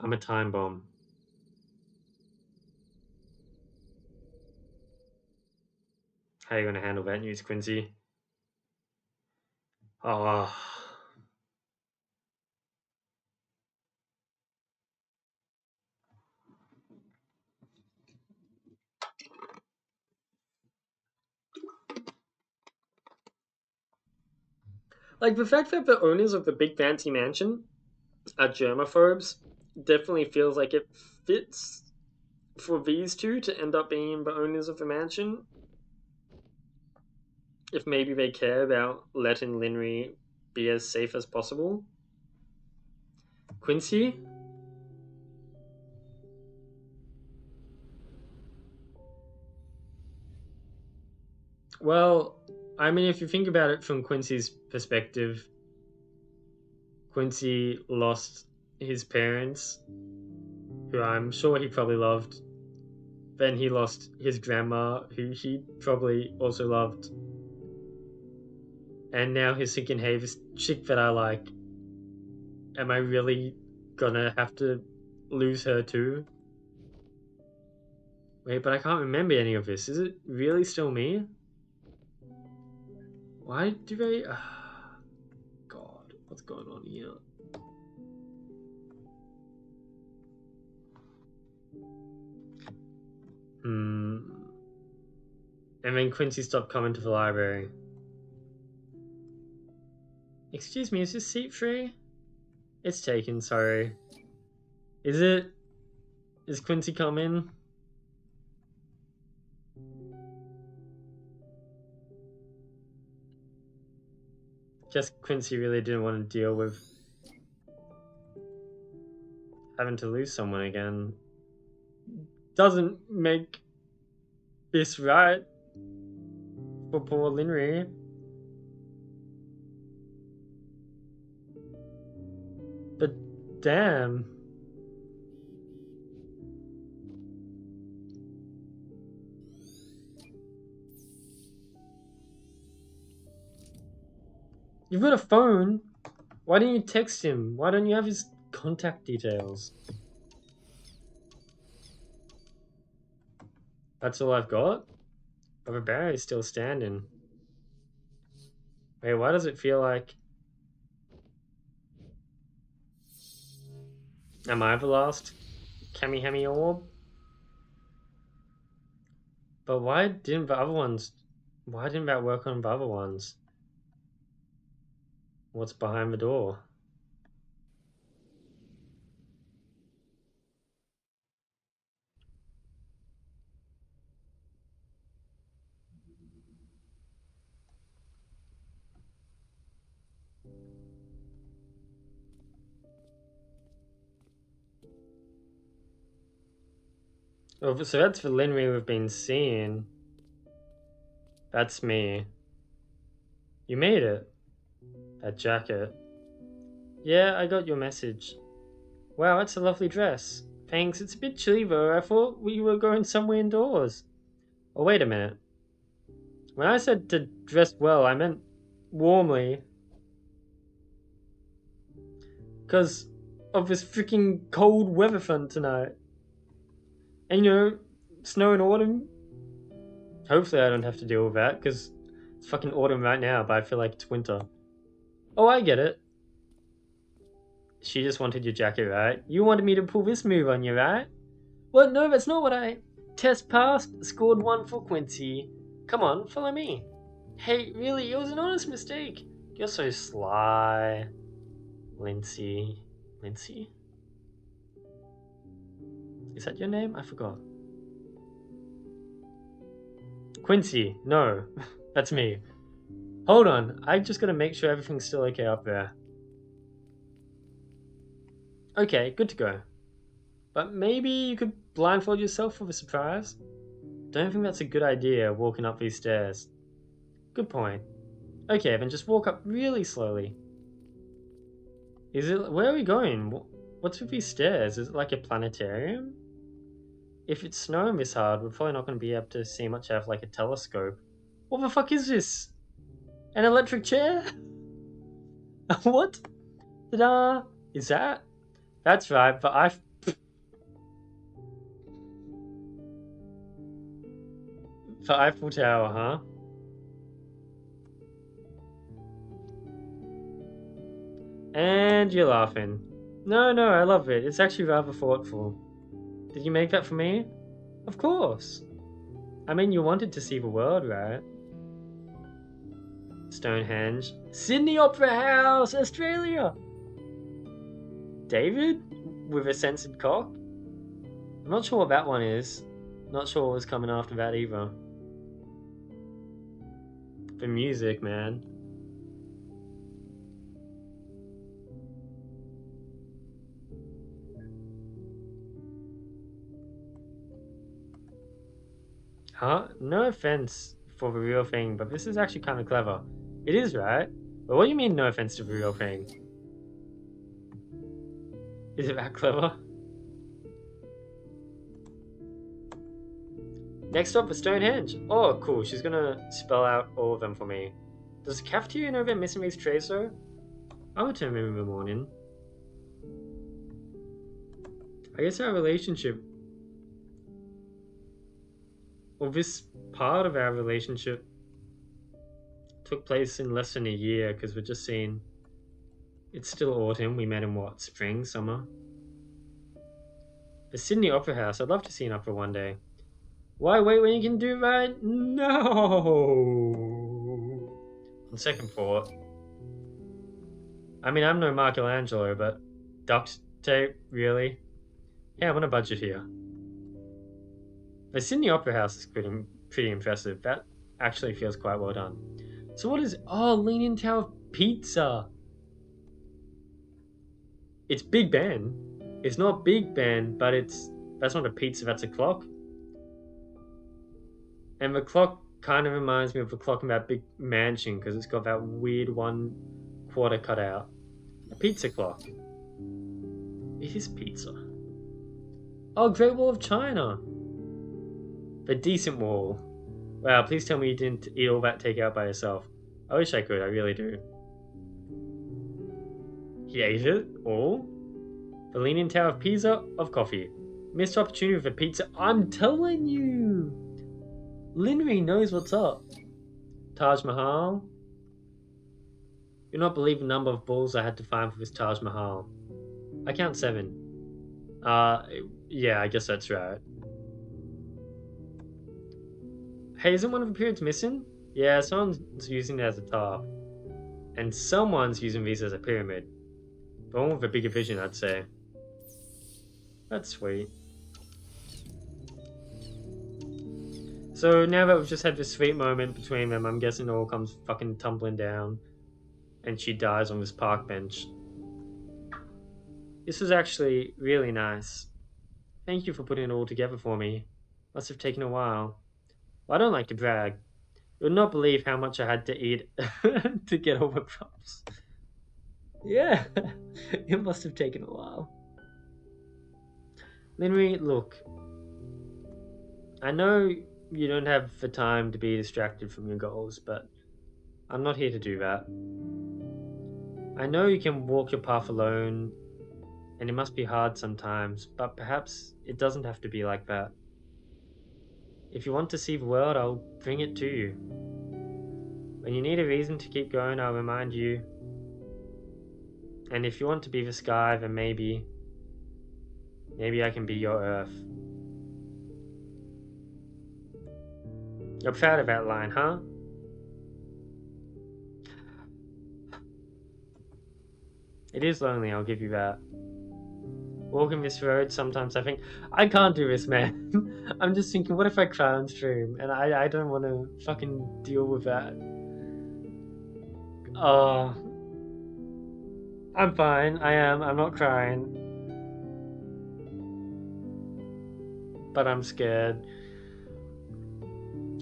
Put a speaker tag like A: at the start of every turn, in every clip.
A: I'm a time bomb. How are you going to handle that news, Quincy? Oh. Like, the fact that the owners of the big fancy mansion are germaphobes definitely feels like it fits for these two to end up being the owners of the mansion. If maybe they care about letting Linry be as safe as possible. Quincy? Well, I mean, if you think about it from Quincy's perspective, Quincy lost his parents, who I'm sure he probably loved. Then he lost his grandma, who he probably also loved. And now he's thinking, hey, this chick that I like, am I really gonna have to lose her too? Wait, but I can't remember any of this. Is it really still me? Why do they... God, what's going on here? And then Quincy stopped coming to the library. Excuse me, is this seat free? It's taken, sorry. Is it? Is Quincy coming? Guess Quincy really didn't want to deal with having to lose someone again. Doesn't make this right for poor Linry. But damn. You've got a phone. Why don't you text him? Why don't you have his contact details? That's all I've got? But the barrier's still standing. Wait, why does it feel like... Am I the last Kamihami orb? But why didn't the other ones... Why didn't that work on the other ones? What's behind the door? Oh, so that's the Linry we've been seeing. That's me. You made it. That jacket. Yeah, I got your message. Wow, that's a lovely dress. Thanks, it's a bit chilly though. I thought we were going somewhere indoors. Oh, wait a minute. When I said to dress well, I meant warmly. Because of this freaking cold weather front tonight. And you know, snow and autumn. Hopefully I don't have to deal with that, because it's fucking autumn right now, but I feel like it's winter. Oh, I get it. She just wanted your jacket, right? You wanted me to pull this move on you, right? Well, no, that's not what I... Test passed, scored 1 for Quincy. Come on, follow me. Hey, really, it was an honest mistake. You're so sly. Lindsay. Lindsay? Is that your name? I forgot. Quincy, no. That's me. Hold on, I just gotta make sure everything's still okay up there. Okay, good to go. But maybe you could blindfold yourself for the surprise? Don't think that's a good idea, walking up these stairs. Good point. Okay, then just walk up really slowly. Is it... Where are we going? What's with these stairs? Is it like a planetarium? If it's snowing this hard, we're probably not going to be able to see much out of like a telescope. What the fuck is this? An electric chair? What? Ta-da! Is that? That's right, The Eiffel Tower, huh? And you're laughing. No, I love it. It's actually rather thoughtful. Did you make that for me? Of course. I mean, you wanted to see the world, right? Stonehenge. Sydney Opera House, Australia! David? With a censored cock? I'm not sure what that one is. Not sure what was coming after that either. The music, man. Huh? No offense for the real thing, but this is actually kind of clever. It is, right? But what do you mean no offense to the real thing? Is it that clever? Next up is Stonehenge. Oh, cool. She's gonna spell out all of them for me. Does the cafeteria know they're missing these trays, though? I went to him in the morning. I guess our relationship... Well, this part of our relationship took place in less than a year, because we're just seeing... It's still autumn. We met in what? Spring? Summer? The Sydney Opera House. I'd love to see an opera one day. Why wait when you can do that? No! On second thought. I mean, I'm no Michelangelo, but duct tape, really? Yeah, I'm on a budget here. The Sydney Opera House is pretty impressive. That actually feels quite well done. So what is... Oh, Leaning Tower of Pizza! It's Big Ben. It's not Big Ben, but it's... That's not a pizza, that's a clock. And the clock kind of reminds me of the clock in that big mansion, because it's got that weird 1/4 cut out. A pizza clock. It is pizza. Oh, Great Wall of China. The decent wall. Wow, please tell me you didn't eat all that takeout by yourself. I wish I could, I really do. He ate it all? The Leaning Tower of Pisa of coffee. Missed opportunity for pizza. I'm telling you! Linry knows what's up. Taj Mahal. You'll not believe the number of balls I had to find for this Taj Mahal. I count 7. Yeah, I guess that's right. Hey, isn't one of the periods missing? Yeah, someone's using it as a top. And someone's using these as a pyramid. The one with a bigger vision, I'd say. That's sweet. So now that we've just had this sweet moment between them, I'm guessing it all comes fucking tumbling down. And she dies on this park bench. This was actually really nice. Thank you for putting it all together for me. Must have taken a while. Well, I don't like to brag. You would not believe how much I had to eat to get all the props. Yeah, it must have taken a while. Linry, look. I know you don't have the time to be distracted from your goals, but I'm not here to do that. I know you can walk your path alone, and it must be hard sometimes, but perhaps it doesn't have to be like that. If you want to see the world, I'll bring it to you. When you need a reason to keep going, I'll remind you. And if you want to be the sky, then maybe I can be your earth. You're proud of that line, huh? It is lonely, I'll give you that. Walking this road, sometimes I think, I can't do this, man. I'm just thinking, what if I cry on stream? And I don't want to fucking deal with that. Oh. I'm fine, I'm not crying. But I'm scared.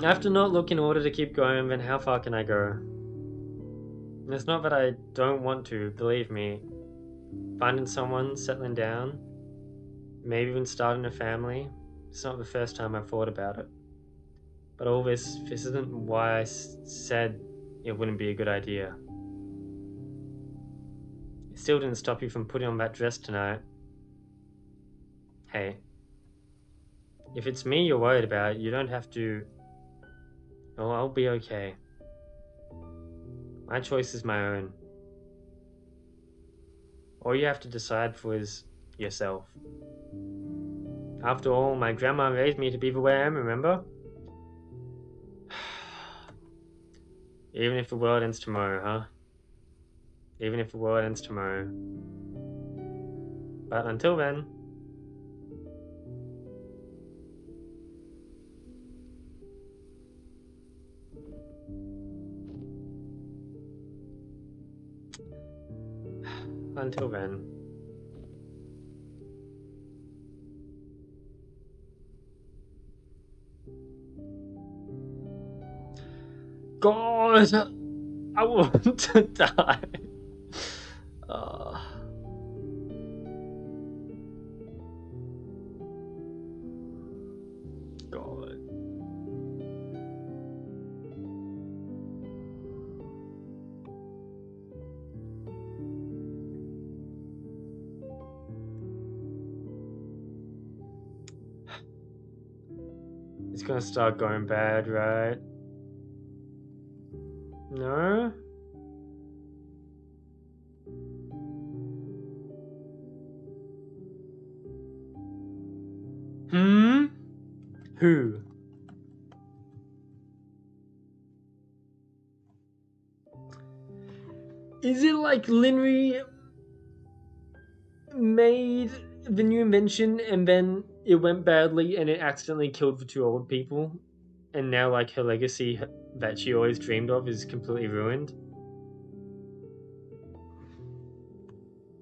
A: I have to not look in order to keep going, then how far can I go? And it's not that I don't want to, believe me. Finding someone, settling down, maybe even starting a family, it's not the first time I've thought about it. But all this isn't why I said it wouldn't be a good idea. It still didn't stop you from putting on that dress tonight. Hey, if it's me you're worried about, you don't have to Oh, I'll be okay. My choice is my own. All you have to decide for is yourself. After all, my grandma raised me to be the way I am, remember? Even if the world ends tomorrow, huh? Even if the world ends tomorrow. But until then, until then. God, I want to die. Uh, God. It's gonna start going bad, right? No? Hmm? Who? Is it like Linry made the new invention and then it went badly and it accidentally killed the two old people? And now, like, her legacy that she always dreamed of is completely ruined?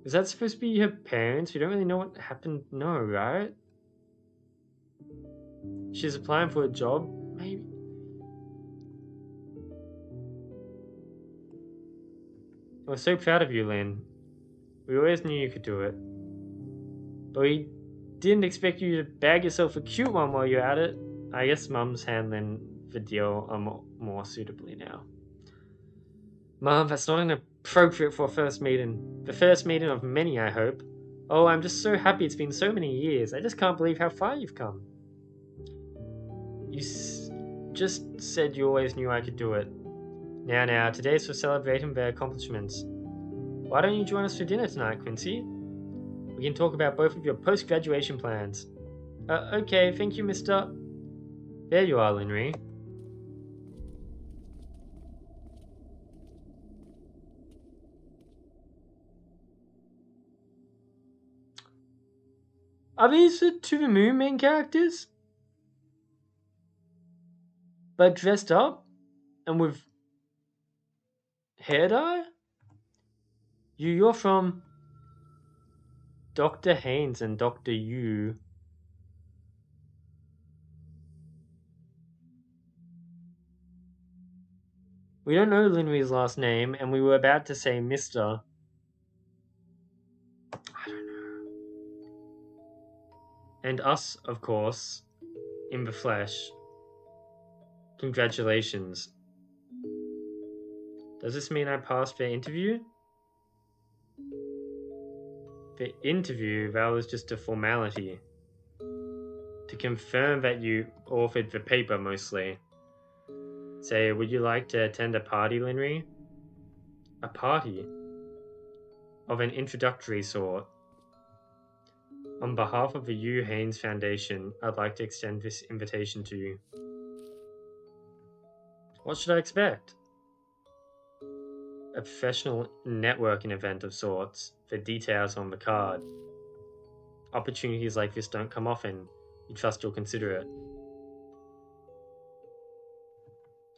A: Is that supposed to be her parents? We don't really know what happened. No, right? She's applying for a job, maybe? We're so proud of you, Lynn. We always knew you could do it. But we didn't expect you to bag yourself a cute one while you're at it. I guess Mum's handling the deal more suitably now. Mum, that's not inappropriate for a first meeting. The first meeting of many, I hope. Oh, I'm just so happy it's been so many years. I just can't believe how far you've come. You just said you always knew I could do it. Now, today's for celebrating their accomplishments. Why don't you join us for dinner tonight, Quincy? We can talk about both of your post-graduation plans. Okay, thank you, mister. There you are, Linry. Are these the To the Moon main characters? But dressed up? And with hair dye? You're from Dr. Haynes and Dr. Yu. We don't know Linry's last name, and we were about to say Mr. I don't know. And us, of course, in the flesh. Congratulations. Does this mean I passed the interview? The interview, that was just a formality. To confirm that you authored the paper, mostly. Say, would you like to attend a party, Linry? A party? Of an introductory sort. On behalf of the Hugh Haynes Foundation, I'd like to extend this invitation to you. What should I expect? A professional networking event of sorts. The details on the card. Opportunities like this don't come often. You trust you'll consider it.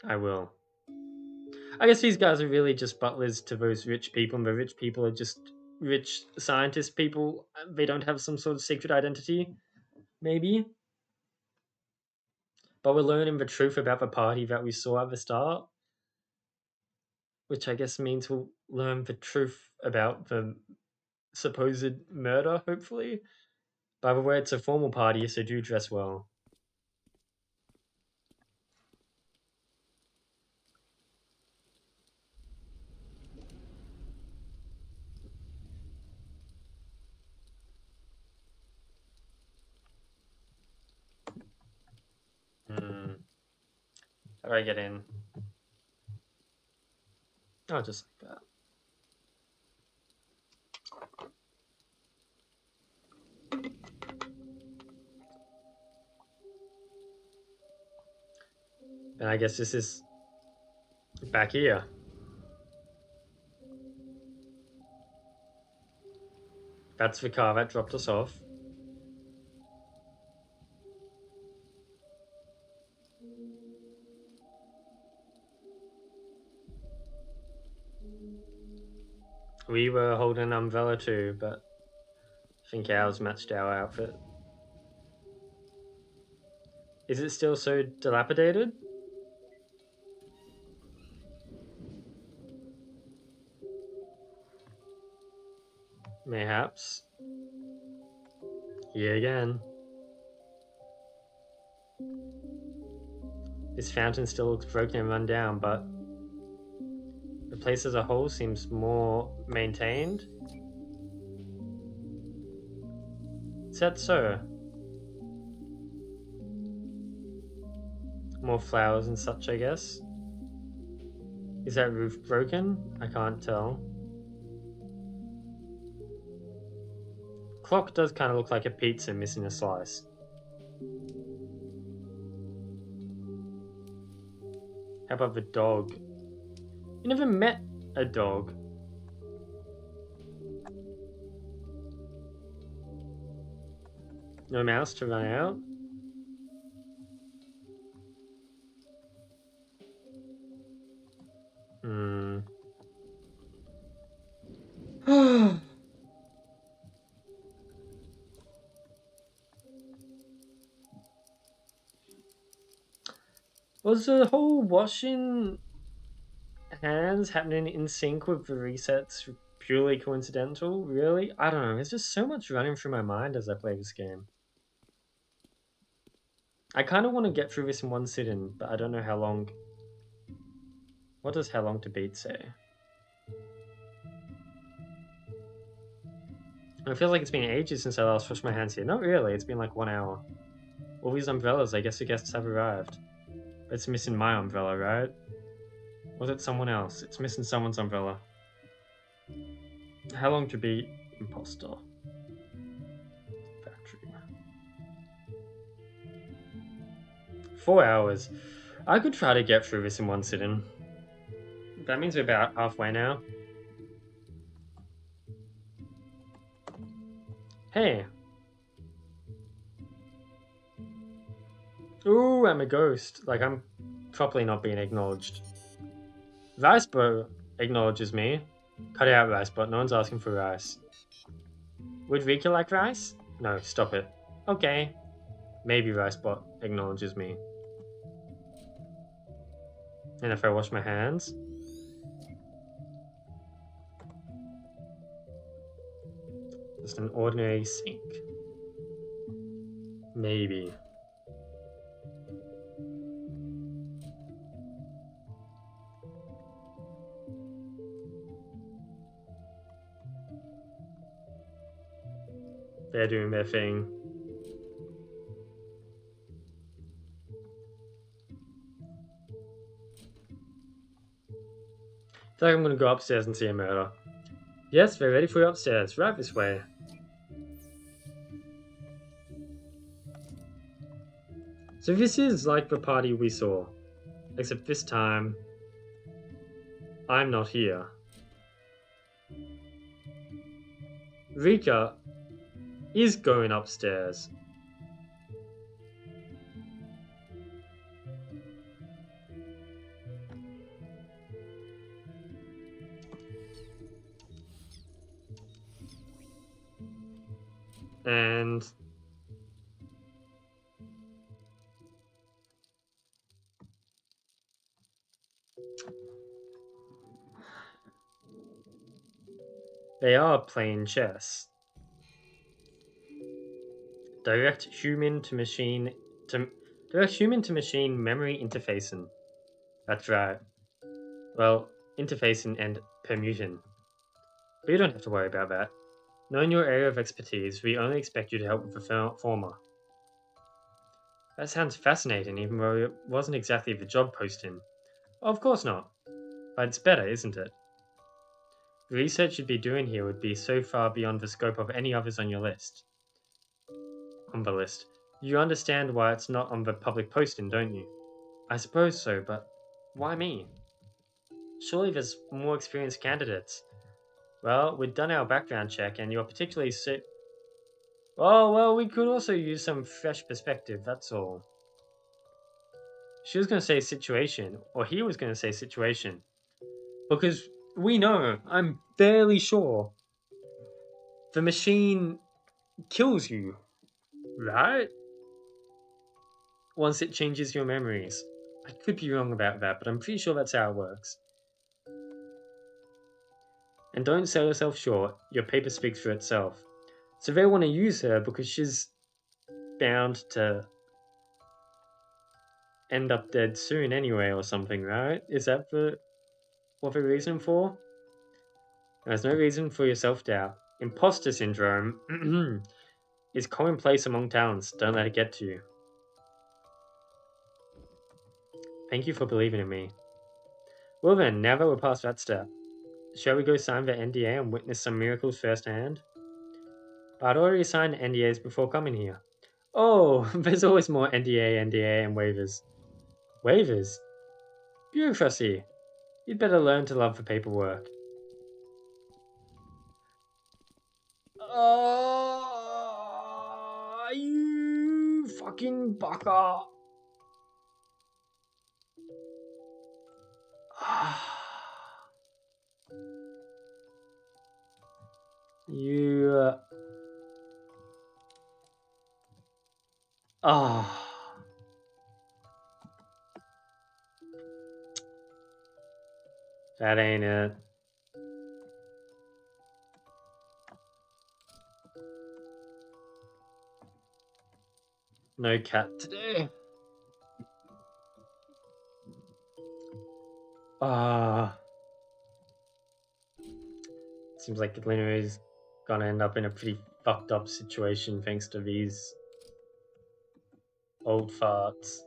A: I will. I guess these guys are really just butlers to those rich people, and the rich people are just rich scientist people. They don't have some sort of secret identity, maybe. But we're learning the truth about the party that we saw at the start, which I guess means we'll learn the truth about the supposed murder, hopefully. By the way, it's a formal party, so do dress well. Hmm. How do I get in? Oh, just like that. And I guess this is back here. That's the car that dropped us off. We were holding an umbrella too, but I think ours matched our outfit. Is it still so dilapidated? Mayhaps. Here again. This fountain still looks broken and run down, but the place as a whole seems more maintained. Is that so? More flowers and such, I guess. Is that roof broken? I can't tell. Clock does kind of look like a pizza missing a slice. How about the dog? You never met a dog. No mouse to run out? Was the whole washing hands happening in sync with the resets purely coincidental? Really? I don't know. There's just so much running through my mind as I play this game. I kind of want to get through this in one sitting, but I don't know how long. What does how long to beat say? It feels like it's been ages since I last washed my hands here. Not really, it's been like 1 hour. All these umbrellas, I guess the guests have arrived. But it's missing my umbrella, right? Was it someone else? It's missing someone's umbrella. How long to beat Imposter? Factory. 4 hours. I could try to get through this in one sitting. That means we're about halfway now. Hey. Ooh, I'm a ghost. Like, I'm properly not being acknowledged. Ricebot acknowledges me. Cut it out, Ricebot. No one's asking for rice. Would Rika like rice? No, stop it. Okay. Maybe Ricebot acknowledges me. And if I wash my hands? Just an ordinary sink. Maybe. They're doing their thing. I feel like I'm gonna go upstairs and see a murder. Yes, we're ready for you upstairs. Right this way. So this is like the party we saw. Except this time, I'm not here. Rika is going upstairs. And they are playing chess. Direct human to machine memory interfacing. That's right. Well, interfacing and permuting. But you don't have to worry about that. Knowing your area of expertise, we only expect you to help with the former. That sounds fascinating, even though it wasn't exactly the job posting. Of course not. But it's better, isn't it? The research you'd be doing here would be so far beyond the scope of any others on your list. On the list. You understand why it's not on the public posting, don't you? I suppose so, but why me? Surely there's more experienced candidates. Well, we've done our background check, and you're particularly Oh, well, we could also use some fresh perspective, that's all. She was going to say situation, or he was going to say situation. Because we know, I'm fairly sure, the machine kills you, right? Once it changes your memories. I could be wrong about that, but I'm pretty sure that's how it works. And don't sell yourself short, your paper speaks for itself. So they want to use her because she's bound to end up dead soon anyway or something, right? Is that what the reason for? There's no reason for your self-doubt. Imposter syndrome is commonplace among talents. Don't let it get to you. Thank you for believing in me. Well then, now that we're past that step, shall we go sign the NDA and witness some miracles firsthand? I'd already signed NDAs before coming here. Oh, there's always more NDA, and waivers. Waivers? Bureaucracy. You'd better learn to love the paperwork. You fucking baka. You. That ain't it. No cat today. Seems like Lena is gonna end up in a pretty fucked up situation thanks to these old farts.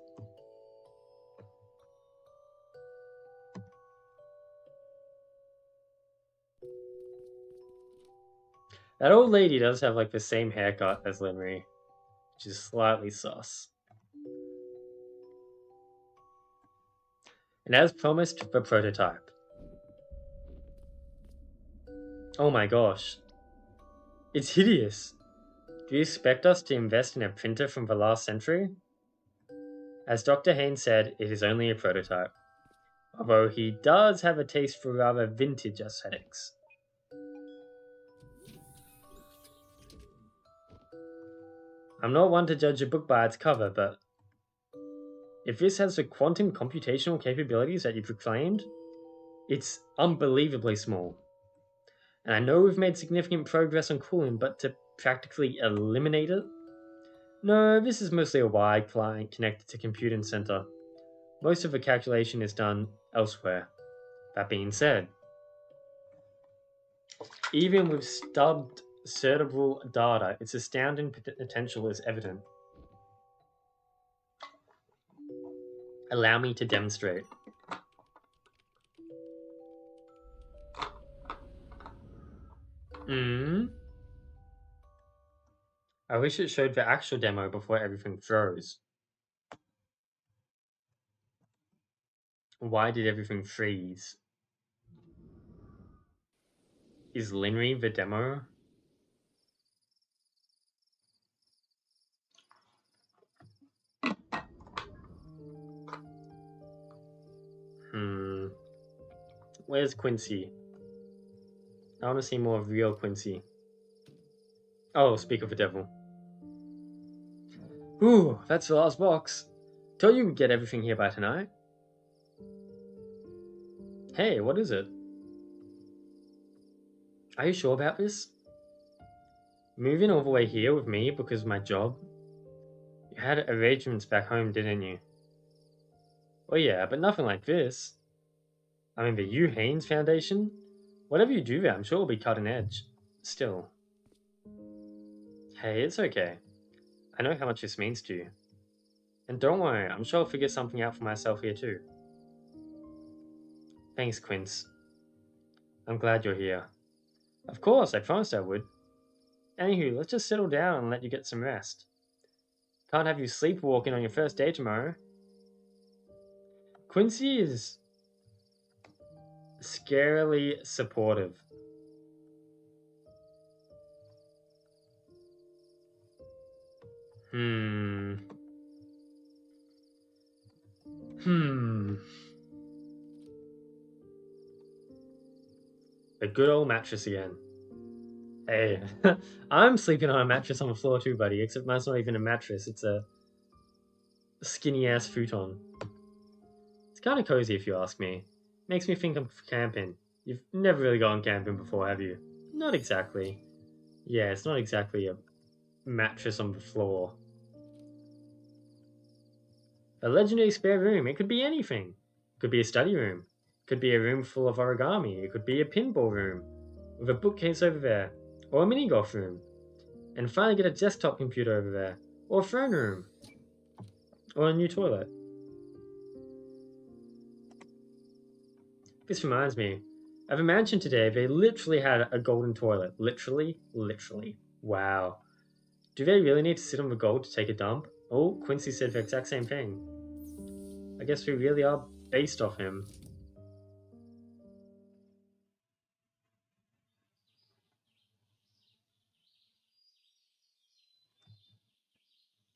A: That old lady does have like the same haircut as Linry, which is slightly sus. And as promised, the prototype. Oh my gosh. It's hideous. Do you expect us to invest in a printer from the last century? As Dr. Haynes said, it is only a prototype. Although he does have a taste for rather vintage aesthetics. I'm not one to judge a book by its cover, but if this has the quantum computational capabilities that you proclaimed, it's unbelievably small. And I know we've made significant progress on cooling, but to practically eliminate it? No, this is mostly a wired client connected to computing center. Most of the calculation is done elsewhere. That being said, even with stubbed cerebral data, its astounding potential is evident. Allow me to demonstrate. I wish it showed the actual demo before everything froze. Why did everything freeze? Is Linry the demo? Where's Quincy? I want to see more of real Quincy. Oh, speak of the devil. Ooh, that's the last box. Told you we'd get everything here by tonight. Hey, what is it? Are you sure about this? Moving all the way here with me because of my job? You had arrangements back home, didn't you? Well, yeah, but nothing like this. I mean, the U. Haynes Foundation? Whatever you do there, I'm sure will be cutting edge. Still. Hey, it's okay. I know how much this means to you. And don't worry, I'm sure I'll figure something out for myself here too. Thanks, Quince. I'm glad you're here. Of course, I promised I would. Anywho, let's just settle down and let you get some rest. Can't have you sleepwalking on your first day tomorrow. Quincy is scarily supportive. Hmm. A good old mattress again. Hey, I'm sleeping on a mattress on the floor too, buddy, except mine's not even a mattress, it's a skinny ass futon. It's kind of cozy if you ask me. Makes me think of camping. You've never really gone camping before, have you? Not exactly. Yeah, it's not exactly a mattress on the floor. A legendary spare room, it could be anything. It could be a study room. It could be a room full of origami. It could be a pinball room with a bookcase over there. Or a mini golf room. And finally get a desktop computer over there. Or a phone room. Or a new toilet. This reminds me. At the mansion today, they literally had a golden toilet. Literally. Wow. Do they really need to sit on the gold to take a dump? Oh, Quincy said the exact same thing. I guess we really are based off him.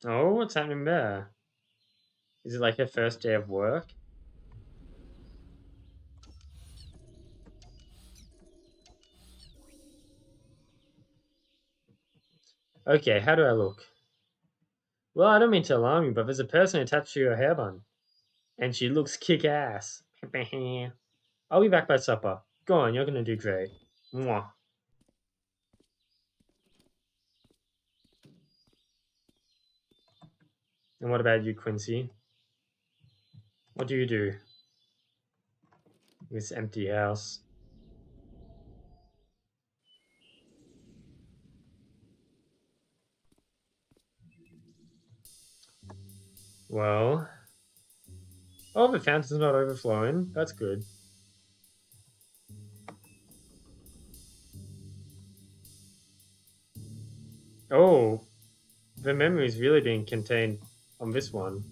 A: Oh, what's happening there? Is it like her first day of work? Okay, how do I look? Well, I don't mean to alarm you, but there's a person attached to your hair bun. And she looks kick ass. I'll be back by supper. Go on, you're gonna do great. Mwah. And what about you, Quincy? What do you do in this empty house? Well, oh, the fountain's not overflowing. That's good. Oh, the memory's really being contained on this one.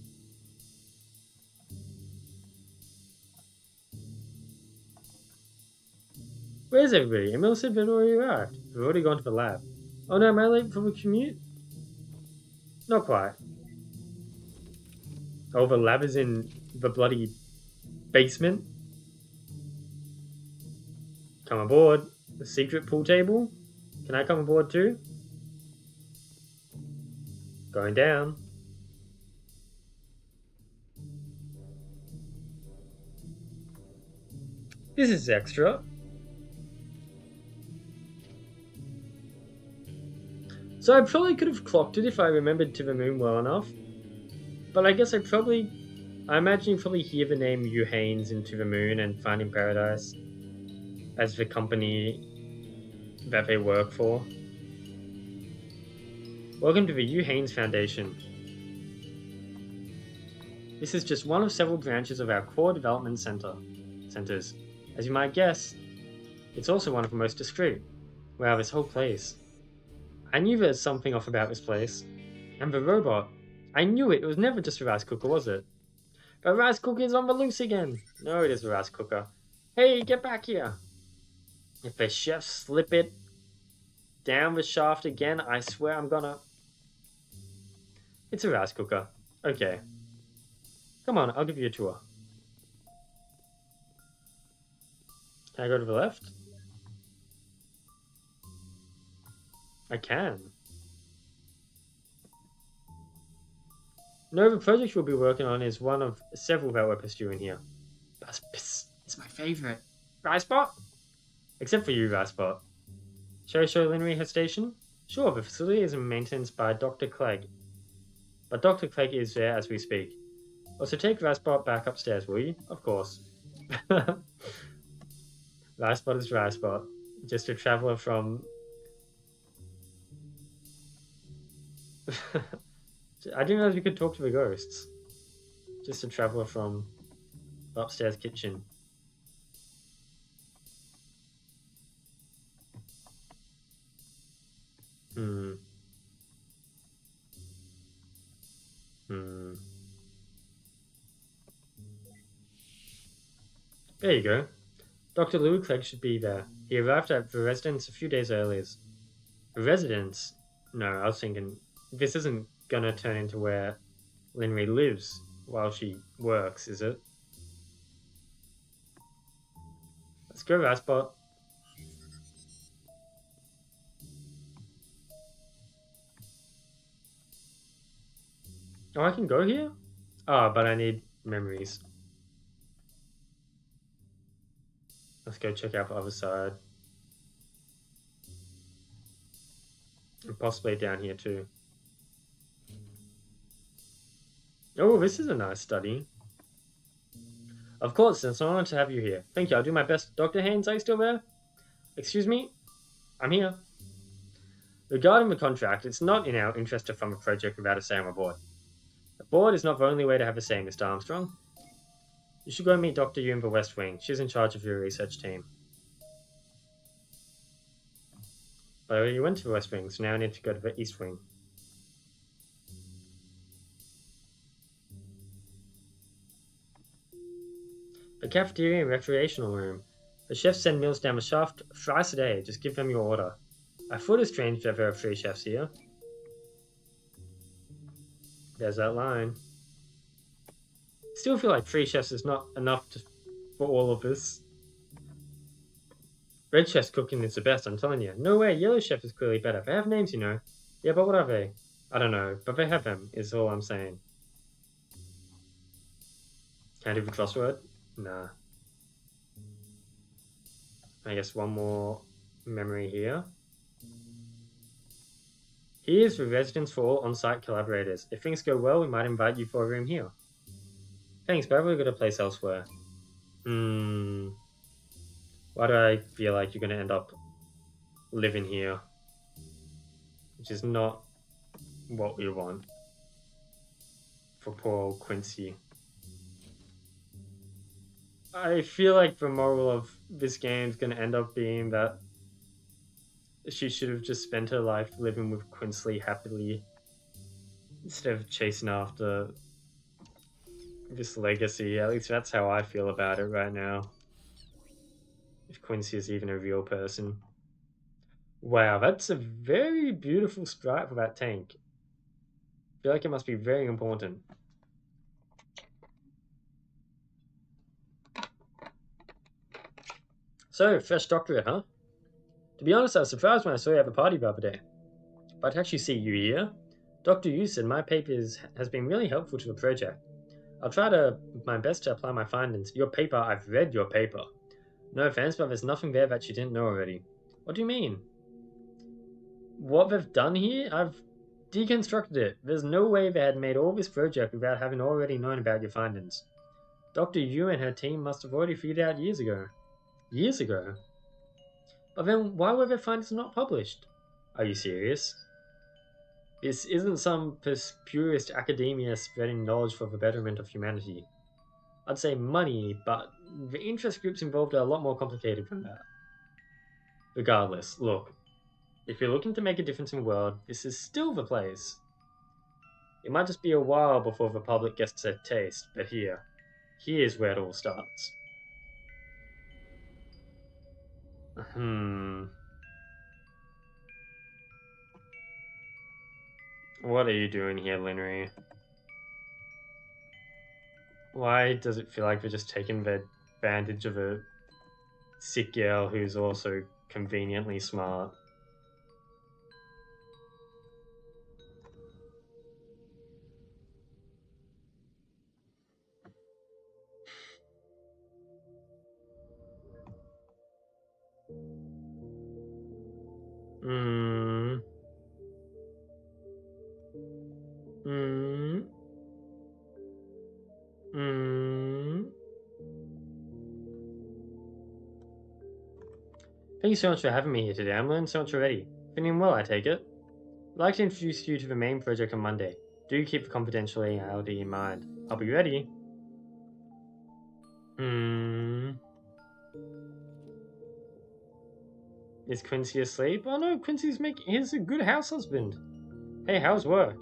A: Where's everybody? Emil said they'd already arrived. We've already gone to the lab. Oh no, am I late for the commute? Not quite. Oh, the lab is in the bloody basement? Come aboard. The secret pool table? Can I come aboard too? Going down. This is extra. So I probably could have clocked it if I remembered to the moon well enough. But I guess I imagine you probably hear the name Hugh Haynes into the moon and Finding Paradise as the company that they work for. Welcome to the Hugh Haynes Foundation. This is just one of several branches of our core development centers. As you might guess, it's also one of the most discreet. Wow, this whole place. I knew there was something off about this place. And the robot. I knew it. It was never just a rice cooker, was it? The rice cooker is on the loose again. No, it is a rice cooker. Hey, get back here. If the chefs slip it down the shaft again, I swear I'm gonna... It's a rice cooker. Okay. Come on, I'll give you a tour. Can I go to the left? I can. No, the project we'll be working on is one of several that we're pursuing here. Bus it's my favorite. Ricebot? Except for you, Ricebot. Shall I show Linnery her station? Sure, the facility is maintained by Dr. Clegg. But Dr. Clegg is there as we speak. Also, take Ricebot back upstairs, will you? Of course. Ricebot is Ricebot. Just a traveler from... I didn't realize we could talk to the ghosts. Just a traveler from the upstairs kitchen. Hmm. Hmm. There you go. Dr. Louis Clegg should be there. He arrived at the residence a few days earlier. The residence? No, I was thinking this isn't gonna turn into where Linry lives while she works, is it? Let's go, Raspot. Oh, I can go here? Oh, but I need memories. Let's go check out the other side. And possibly down here too. Oh, this is a nice study. Of course, it's an honor to have you here. Thank you, I'll do my best. Dr. Haynes, are you still there? Excuse me? I'm here. Regarding the contract, it's not in our interest to fund a project without a say on the board. The board is not the only way to have a say, Mr. Armstrong. You should go meet Dr. Yu in the West Wing. She's in charge of your research team. By the way, you went to the West Wing, so now I need to go to the East Wing. The cafeteria and recreational room. The chefs send meals down the shaft thrice a day. Just give them your order. I thought it strange that there are 3 chefs here. There's that line. Still feel like 3 chefs is not enough for all of this. Red chef's cooking is the best, I'm telling you. No way, yellow chef is clearly better. They have names, you know. Yeah, but what are they? I don't know, but they have them, is all I'm saying. Can I do the crossword? Nah. I guess one more memory here. Here's the residence for all on-site collaborators. If things go well, we might invite you for a room here. Thanks, but I've really got a place elsewhere. Why do I feel like you're gonna end up living here? Which is not what we want for poor old Quincy. I feel like the moral of this game is gonna end up being that she should have just spent her life living with Quincy happily instead of chasing after this legacy. At least that's how I feel about it right now. If Quincy is even a real person. Wow, that's a very beautiful sprite for that tank. I feel like it must be very important. So, fresh doctorate, huh? To be honest, I was surprised when I saw you at the party the other day. But to actually see you here, Dr. Yu said my paper has been really helpful to the project. I'll try my best to apply my findings. Your paper, I've read your paper. No offense, but there's nothing there that you didn't know already. What do you mean? What they've done here? I've deconstructed it. There's no way they had made all this project without having already known about your findings. Dr. Yu and her team must have already figured out years ago. Years ago? But then why were their findings not published? Are you serious? This isn't some purist academia spreading knowledge for the betterment of humanity. I'd say money, but the interest groups involved are a lot more complicated than that. Regardless, look, if you're looking to make a difference in the world, this is still the place. It might just be a while before the public gets their taste, but here's where it all starts. What are you doing here, Linry? Why does it feel like we're just taking advantage of a sick girl who's also conveniently smart? Hmm. Hmm. Hmm. Thank you so much for having me here today. I'm learning so much already. Feeling well, I take it. I'd like to introduce you to the main project on Monday. Do keep the confidentiality in mind. I'll be ready. Is Quincy asleep? Oh no, he's a good house husband. Hey, how's work?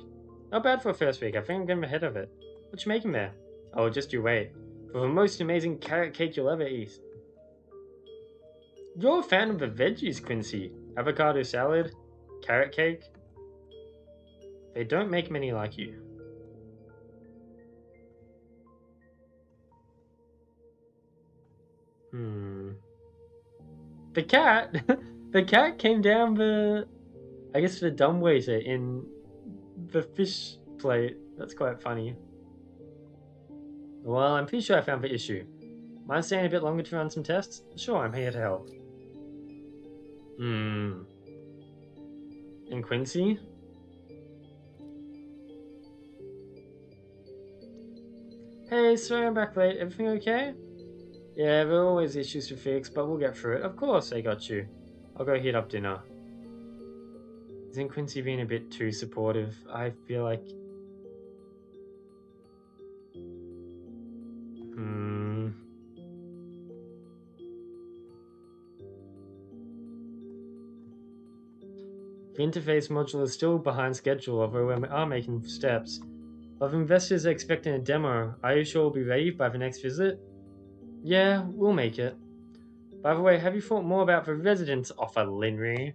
A: Not bad for a first week. I think I'm getting ahead of it. What you making there? Oh, just you wait. For the most amazing carrot cake you'll ever eat. You're a fan of the veggies, Quincy. Avocado salad, carrot cake. They don't make many like you. The cat, the cat came down I guess the dumbwaiter in the fish plate. That's quite funny. Well, I'm pretty sure I found the issue. Mind staying a bit longer to run some tests? Sure, I'm here to help. And Quincy? Hey, sorry I'm back late. Everything okay? Yeah, there are always issues to fix, but we'll get through it. Of course, I got you. I'll go heat up dinner. Isn't Quincy being a bit too supportive? I feel like... The interface module is still behind schedule, although we are making steps. If investors are expecting a demo, are you sure we'll be ready by the next visit? Yeah, we'll make it. By the way, have you thought more about the residence offer, Linry?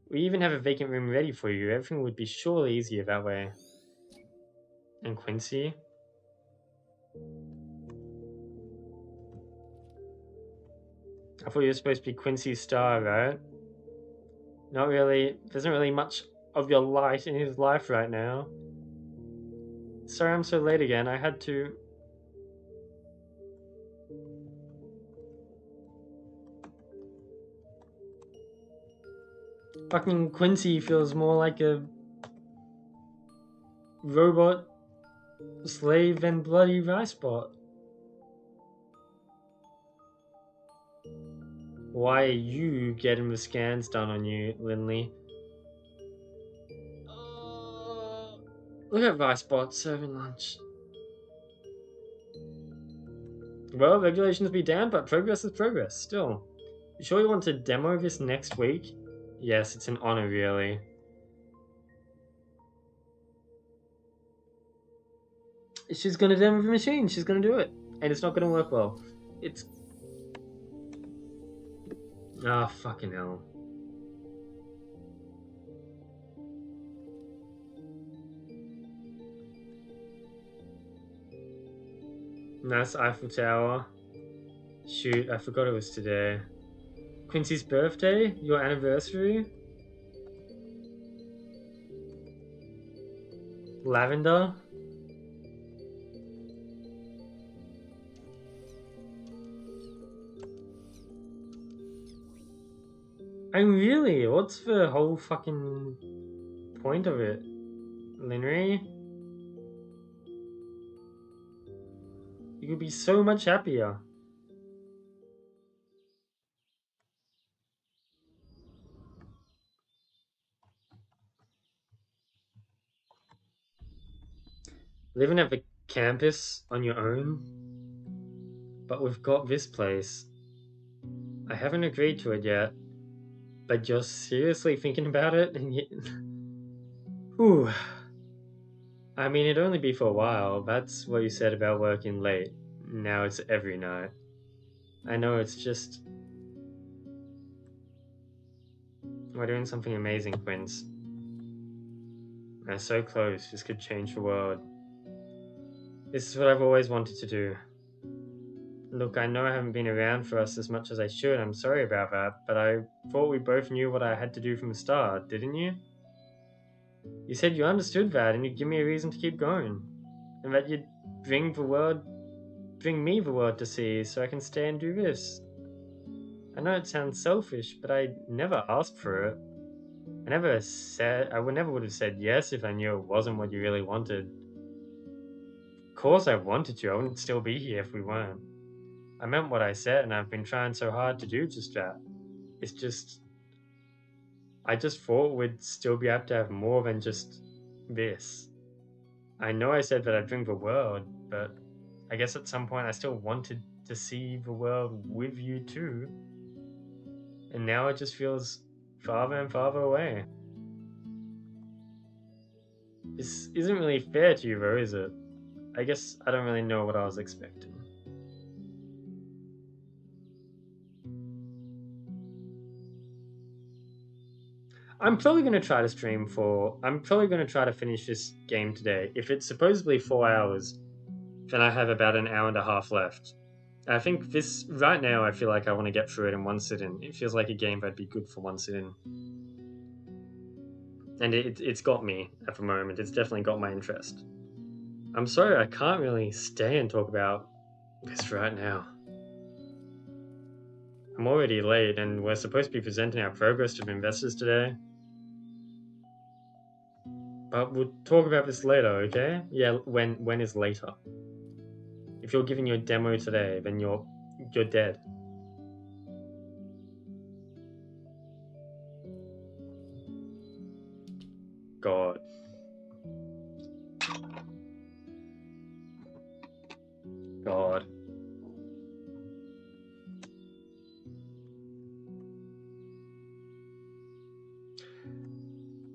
A: We even have a vacant room ready for you. Everything would be surely easier that way. And Quincy? I thought you were supposed to be Quincy's star, right? Not really. There isn't really much of your light in his life right now. Sorry I'm so late again. I had to... Fucking Quincy feels more like a robot slave than bloody Ricebot. Why are you getting the scans done on you, Lindley? Look at Ricebot serving lunch. Well, regulations be damned, but progress is progress, still. You sure you want to demo this next week? Yes, it's an honor, really. She's gonna demo the machine, she's gonna do it. And it's not gonna work well. It's... Ah, fucking hell. Nice Eiffel Tower. Shoot, I forgot it was today. Quincy's birthday? Your anniversary? Lavender? I mean, really, what's the whole fucking point of it? Linry? You could be so much happier. Living at the campus on your own? But we've got this place. I haven't agreed to it yet. But you're seriously thinking about it? And yet... Whew. I mean, it'd only be for a while. That's what you said about working late. Now it's every night. I know, it's just... We're doing something amazing, Quince. We're so close. This could change the world. This is what I've always wanted to do. Look, I know I haven't been around for us as much as I should. I'm sorry about that. But I thought we both knew what I had to do from the start, didn't you? You said you understood that and you'd give me a reason to keep going. And that you'd bring me the world to see so I can stay and do this. I know it sounds selfish, but I never asked for it. I never would have said yes if I knew it wasn't what you really wanted. Of course I wanted you. I wouldn't still be here if we weren't. I meant what I said, and I've been trying so hard to do just that. It's just... I just thought we'd still be able to have more than just this. I know I said that I'd bring the world, but I guess at some point I still wanted to see the world with you too. And now it just feels farther and farther away. This isn't really fair to you, though, is it? I guess I don't really know what I was expecting. I'm probably going to try to stream for. I'm probably going to try to finish this game today. If it's supposedly 4 hours, then I have about an hour and a half left. I think this. Right now, I feel like I want to get through it in one sitting. It feels like a game that'd be good for one sitting. And it's got me at the moment. It's definitely got my interest. I'm sorry, I can't really stay and talk about this right now. I'm already late, and we're supposed to be presenting our progress to the investors today. But we'll talk about this later, okay? Yeah, when is later? If you're giving your demo today, then you're dead. God. God.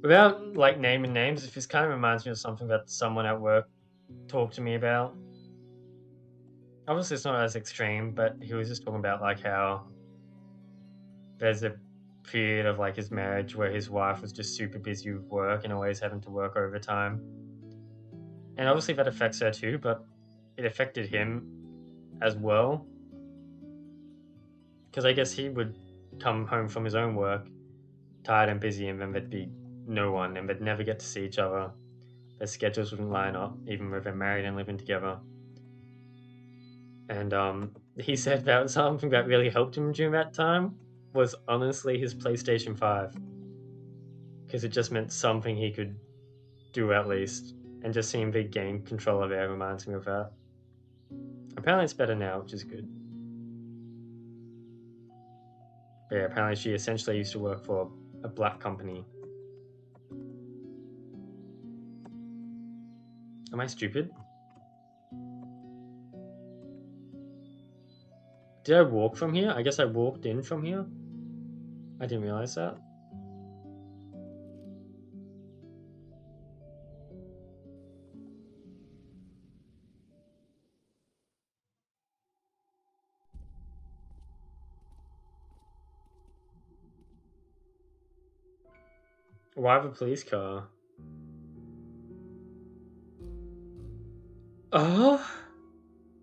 A: Without like naming names, this kind of reminds me of something that someone at work talked to me about. Obviously, it's not as extreme, but he was just talking about like how there's a period of like his marriage where his wife was just super busy with work and always having to work overtime. And obviously that affects her too, but it affected him as well. Because I guess he would come home from his own work tired and busy, and then there'd be no one, and they'd never get to see each other. Their schedules wouldn't line up, even if they're married and living together. And he said that something that really helped him during that time was honestly his PlayStation 5. Because it just meant something he could do at least. And just seeing the game controller there reminds me of that. Apparently it's better now, which is good. But yeah, apparently she essentially used to work for a black company. Am I stupid? Did I walk from here? I guess I walked in from here. I didn't realize that. Why have a police car? Oh?